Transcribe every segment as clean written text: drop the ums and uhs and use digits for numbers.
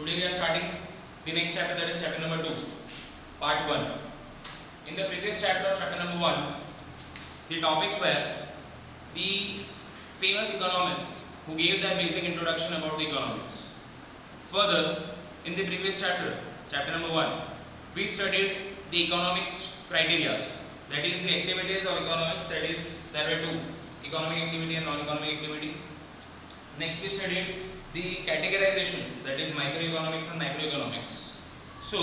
Today we are starting the next chapter, that is chapter number 2, part 1. In the previous chapter of chapter number 1, the topics were the famous economists who gave their basic introduction about the economics. Further, in the previous chapter, chapter number 1, we studied the economics criteria, that is the activities of economics, that is there were two, economic activity and non-economic activity. Next we studied the categorization, that is microeconomics and macroeconomics. So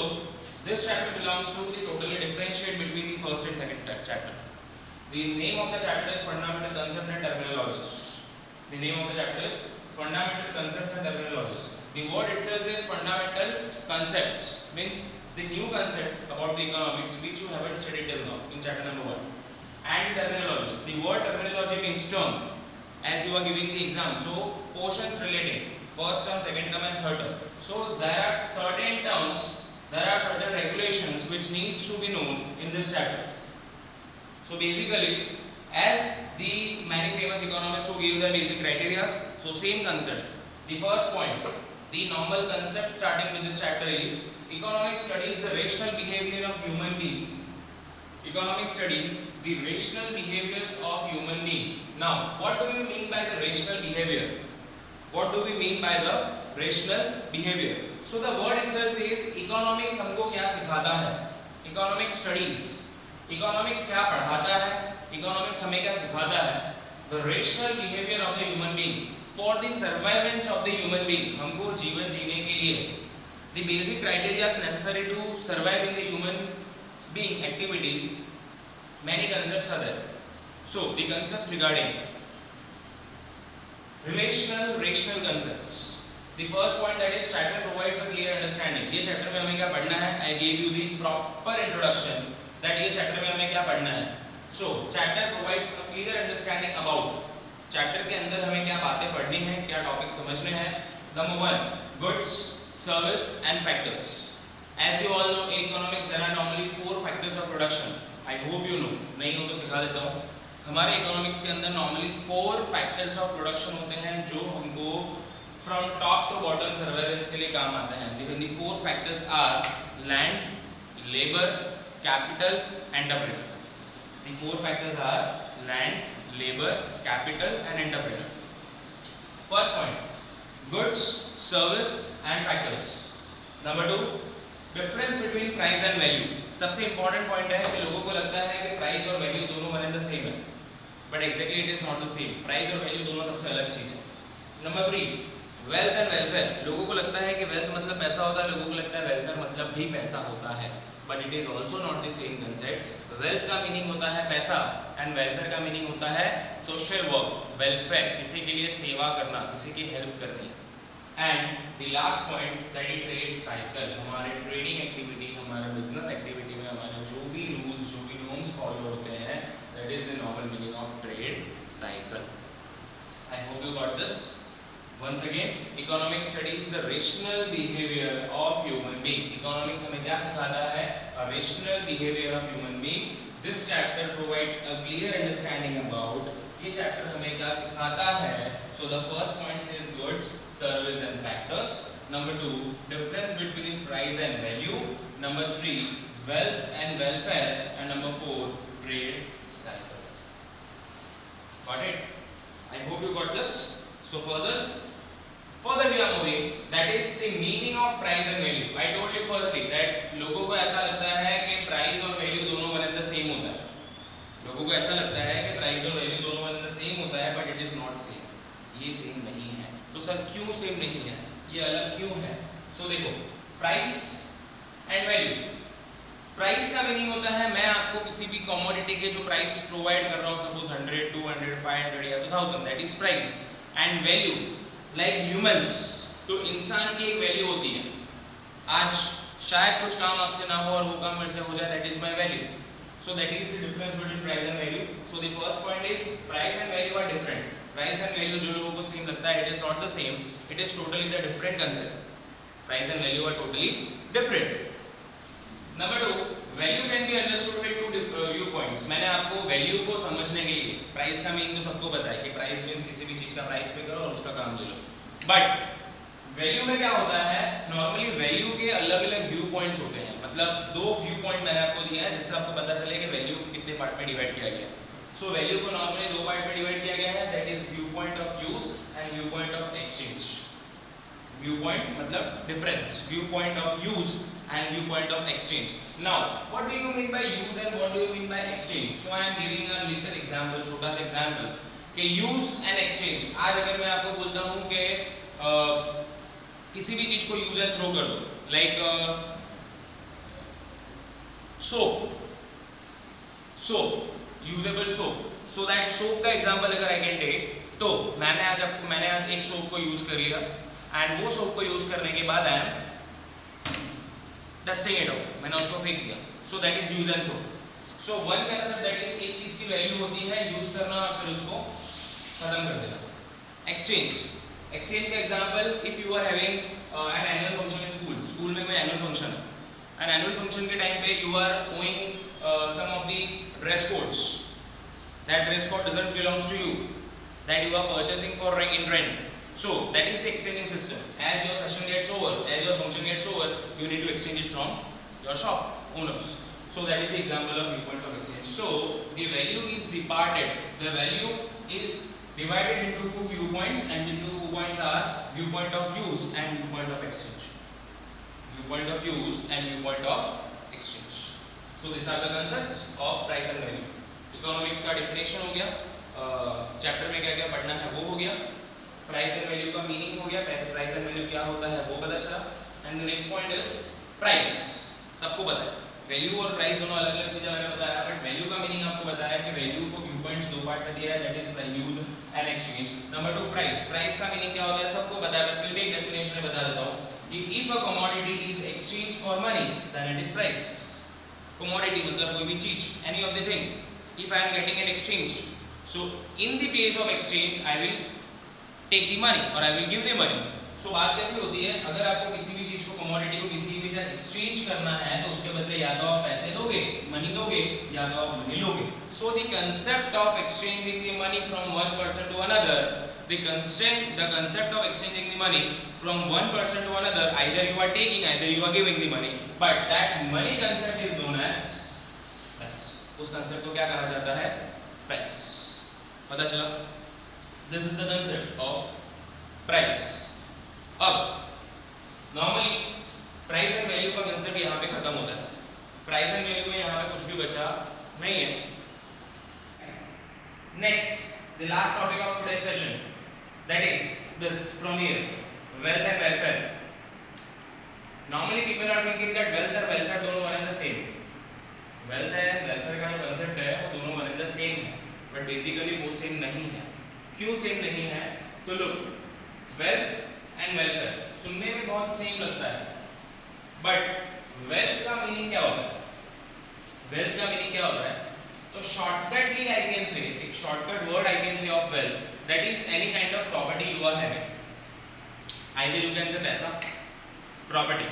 this chapter belongs to the totally differentiate between the first and second chapter. The name of the chapter is Fundamental Concepts and Terminologies. The name of the chapter is Fundamental Concepts and Terminologies. The word itself is fundamental concepts, means the new concept about the economics which you haven't studied till now in chapter number 1. And terminologies. The word terminology means term, as you are giving the exam. So portions relating first term, second term and third term. So there are certain terms, there are certain regulations which needs to be known in this chapter. So basically, as the many famous economists who gave the basic criteria, so same concept. The first point, the normal concept starting with this chapter is economics studies the rational behavior of human being. Economics studies the rational behaviors of human being. Now, what do you mean by the rational behavior? What do we mean by the rational behavior? So the word itself says economics हमको क्या सिखाता है? Economics studies. Economics क्या पढ़ाता है? Economics हमें क्या सिखाता है? The rational behavior of the human being. For the survivance of the human being, हमको जीवन जीने के लिए the basic criteria necessary to survive in the human being activities, many concepts are there. So the concepts regarding rational concepts. The first point, that is chapter provides a clear understanding. ये chapter में हमें क्या पढ़ना है? I gave you the proper introduction that ये chapter में हमें क्या पढ़ना है. So chapter provides a clear understanding about. Chapter के अंदर हमें क्या बातें पढ़नी है, क्या टॉपिक समझने हैं. Number 1, goods, service and factors. As you all know, in economics there are normally 4 factors of production. I hope you know. नहीं हो तो सिखा देता हूँ. हमारे इकोनॉमिक्स के अंदर नॉर्मली 4 फैक्टर्स ऑफ प्रोडक्शन होते हैं जो हमको फ्रॉम टॉप टू बॉटम सर्वाइवेंस के लिए काम आते हैं. The 4 factors are land, labor, capital and entrepreneur. The 4 factors are land, labor, capital and entrepreneur. First point, goods, service and factors. Number 2, difference between price and value. सबसे important point है कि लोगों को लगता है कि प्राइस और value दोनों वन एंड द सेम है, but exactly it is not the same. Price और वैल्यू दोनों सबसे अलग चीज है. Number 3, wealth and welfare. लोगों को लगता है कि वेल्थ मतलब पैसा होता है, लोगों को लगता है वेलफेयर मतलब भी पैसा होता है, but it is also not the same concept. Wealth का मीनिंग होता है पैसा एंड वेलफेयर का मीनिंग होता है सोशल वर्क, वेलफेयर, किसी के लिए सेवा करना, किसी की हेल्प करनी. And the last point, that is trade cycle. हमारे ट्रेडिंग एक्टिविटीज, हमारे बिजनेस एक्टिविटी में हमारे जो भी रूल्स, जो भी नॉर्म्स फॉलो होते हैं, that is the normal meaning of trade cycle. I hope you got this. Once again, economics studies the rational behavior of human being. Economics हमें क्या सिखाता है? A rational behavior of human being. This chapter provides a clear understanding about. ये chapter हमें क्या सिखाता है? So the first point is goods, service and factors. Number 2, difference between price and value. Number 3, wealth and welfare. And number 4, trade cycle. Got it? I hope you got this. So further we are moving, that is the meaning of price and value. I told you firstly that लोगों को ऐसा लगता है कि price और value दोनों one and the same होता है. लोगों को ऐसा लगता है कि प्राइस और वैल्यू दोनों वन एंड द सेम होता है, but it is not same. ये सेम नहीं है. तो सर क्यों सेम नहीं है, ये अलग क्यों है? सो देखो, प्राइस एंड वैल्यू. प्राइस का मीनिंग होता है मैं आपको किसी भी कमोडिटी के जो प्राइस प्रोवाइड कर रहा हूँ, सपोज 100, 200, 500 या 2000, that is price. And value like humans, तो इंसान की एक वैल्यू होती है. आज शायद कुछ काम आपसे ना हो और वो काम मेरे से हो जाए, that is my value. So that is the difference between price and value. So the first point is price and value are different. Price and value जो लोगों को सेम लगता है, it is not the same, it is totally the different concept. Price and value are totally different. Number 2, value can be understood with 2 view points. मैंने आपको value को समझने के लिए, प्राइस का मीनिंग तो सबको पता है कि प्राइस मींस किसी भी चीज का प्राइस पे करो और उसका काम ले लो, बट वैल्यू में क्या होता है, नॉर्मली वैल्यू के अलग अलग व्यू पॉइंट्स होते हैं, मतलब दो व्यू पॉइंट मैंने आपको दिया है जिससे आपको पता चले कि वैल्यू कितने पार्ट में डिवाइड किया गया है। सो वैल्यू को नॉर्मली दो पार्ट में डिवाइड किया गया है, that is viewpoint of use and viewpoint of exchange. Viewpoint मतलब difference, viewpoint of use and viewpoint of exchange. Now what do you mean by use and what do you mean by exchange? So I am giving a little example, छोटा सा example कि use and exchange. आज अगर मैं आपको बोलता हूं कि किसी भी चीज को यूज एंड थ्रो कर दो, like soap, usable soap, so that soap का एग्जांपल अगर आई कैन टेक, तो मैंने आज एक सोप को यूज कर लिया एंड वो सोप को यूज करने के बाद I am dusting it out, मैंने उसको फेंक दिया, so that is use and throw. So one concept that is एक चीज की वैल्यू होती है यूज करना और फिर उसको खत्म कर देना। एक्सचेंज का example, if you are having an annual function in school में कोई एनुअल फंक्शन है, एंड एनुअल फंक्शन के टाइम पे you are owing some of the dress codes, that dress code doesn't belongs to you, that you are purchasing for in rent, so that is the exchanging system. As your session gets over, as your function gets over, you need to exchange it from your shop owners. So that is the example of viewpoints of exchange. So the value is departed, the value is divided into two viewpoints, and the two viewpoints are viewpoint of use and viewpoint of exchange. Viewpoint of use and viewpoint of exchange. So these are the concepts of price and value. Economics का definition हो गया, chapter में क्या क्या पढ़ना है वो हो गया, प्राइस एंड वैल्यू का मीनिंग हो गया, प्राइस एंड वैल्यू क्या होता है वो पता चला, and the next point is price. सबको पता है वैल्यू और प्राइस दोनों अलग अलग चीजें मैंने बताया, बट वैल्यू का मीनिंग आपको बताया कि वैल्यू को व्यू पॉइंट्स दो पार्ट में दिया है, that is use and exchange. Number 2 price का मीनिंग क्या होता है सबको पता है, बट फिर भी एक डेफिनेशन में बता देता हूँ कि if a commodity is exchange for money then it is price. commodity मतलब कोई भी चीज, any of the thing, if I am getting it exchanged, so in the place of exchange I will take the money or I will give the money. So बात कैसी होती है, अगर आपको किसी भी चीज को commodity को किसी भी जगह exchange करना है तो उसके बदले या तो आप पैसे दोगे, money दोगे, या तो आप money लोगे। So the concept of exchanging the money from one person to another, the concept of exchanging the money from one person to another, either you are taking, either you are giving the money, but that money concept is known as price. उस concept को क्या कहा जाता है? Price. पता चला? This is the concept of price. अब normally price and value का कंसेप्ट यहाँ पे खत्म होता है, प्राइस एंड वैल्यू में यहाँ पे कुछ भी बचा नहीं है। Next, the last topic of today session, that is this from here, wealth and welfare. Normally people are thinking that wealth और welfare दोनों one and the same, wealth and welfare का जो concept है वो दोनों one and the same है, but basically वो same नहीं है। क्यों same नहीं है? तो look, wealth and welfare सुनने में बहुत सेम लगता है, but wealth का मीनिंग क्या होता है? wealth का मीनिंग क्या होता है? तो शॉर्टकटली आई कैन से, एक shortcut word I can say of wealth, that is any kind of property you are having, either you can say पैसा, property.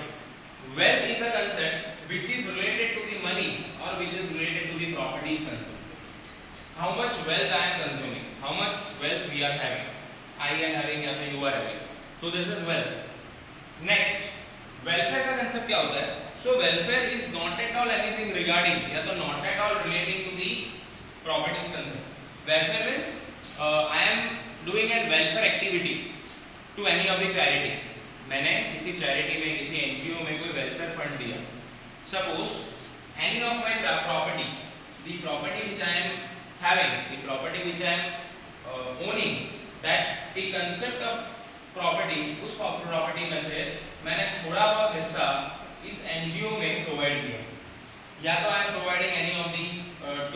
Wealth is a concept which is related to the money or which is related to the properties concept. How much wealth I am consuming, how much wealth we are having, I am having या फिर you are having, so this is wealth. Next, welfare का concept क्या होता है? So welfare is not at all anything regarding या तो not at all relating to the properties concept. Welfare means I am doing a welfare activity to any of the charity. मैंने किसी charity में, किसी NGO में कोई welfare fund दिया। Suppose any of my property, the property which I am having, the property which I am owning, that the concept of property, उस property में से मैंने थोड़ा बहुत हिस्सा इस एनजीओ में प्रोवाइड किया, या तो I am providing any of the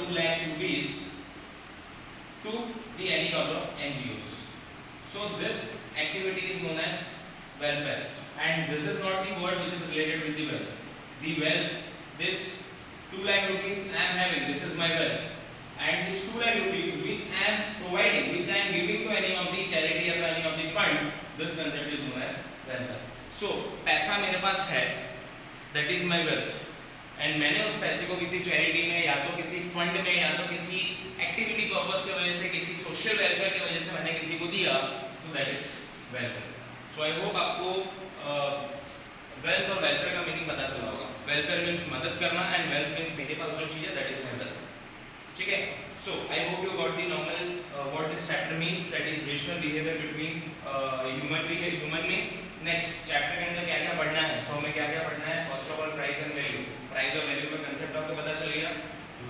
2 lakh rupees to the any other NGOs. So this activity is known as welfare, and this is not the word which is related with the wealth. The wealth, this 2 lakh rupees I am having, this is my wealth, and this 2 lakh rupees which I am providing, which I am giving to any of the charity or any of the fund, this concept is known as welfare. So पैसा मेरे पास है, that is my wealth, and मैंने उस पैसे को किसी charity में या तो किसी फंड में या तो किसी एक्टिविटी पर्पस की वजह से, किसी सोशल वेलफेयर की वजह से मैंने किसी को दिया, so that is welfare. So I hope आपको वेल्थ और वेलफेयर का मीनिंग पता चला होगा. वेलफेयर मीन्स मदद करना एंड वेल्थ मीन्स मेरे पास जो चीज है दैट इज माय वेल्थ. ठीक है. So I hope you got the normal what this chapter means, that is relational behaviour between human में. नेक्स्ट चैप्टर के अंदर क्या क्या पढ़ना है. सो हमें क्या क्या पढ़ना है. First of all price and value. Price और वैल्यू का कंसेप्ट आपको पता चल गया.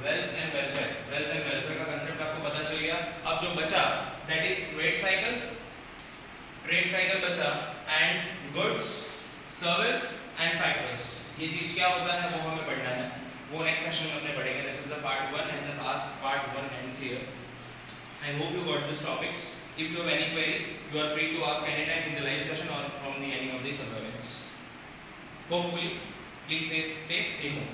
Wealth and welfare, wealth and welfare का कंसेप्ट आपको पता चल गया. अब जो बचा that is trade cycle. Trade cycle बचा and goods, service and factors. ये चीज क्या होता है वो हमें पढ़ना है. वो नेक्स्ट सेशन में अपने पढ़ेंगे. This is the part 1 and the last part 1 ends here. I hope you got these topics. If you have any query, you are free to ask anytime in the live session or from the any of the surveillance. Hopefully, please stay safe, stay home.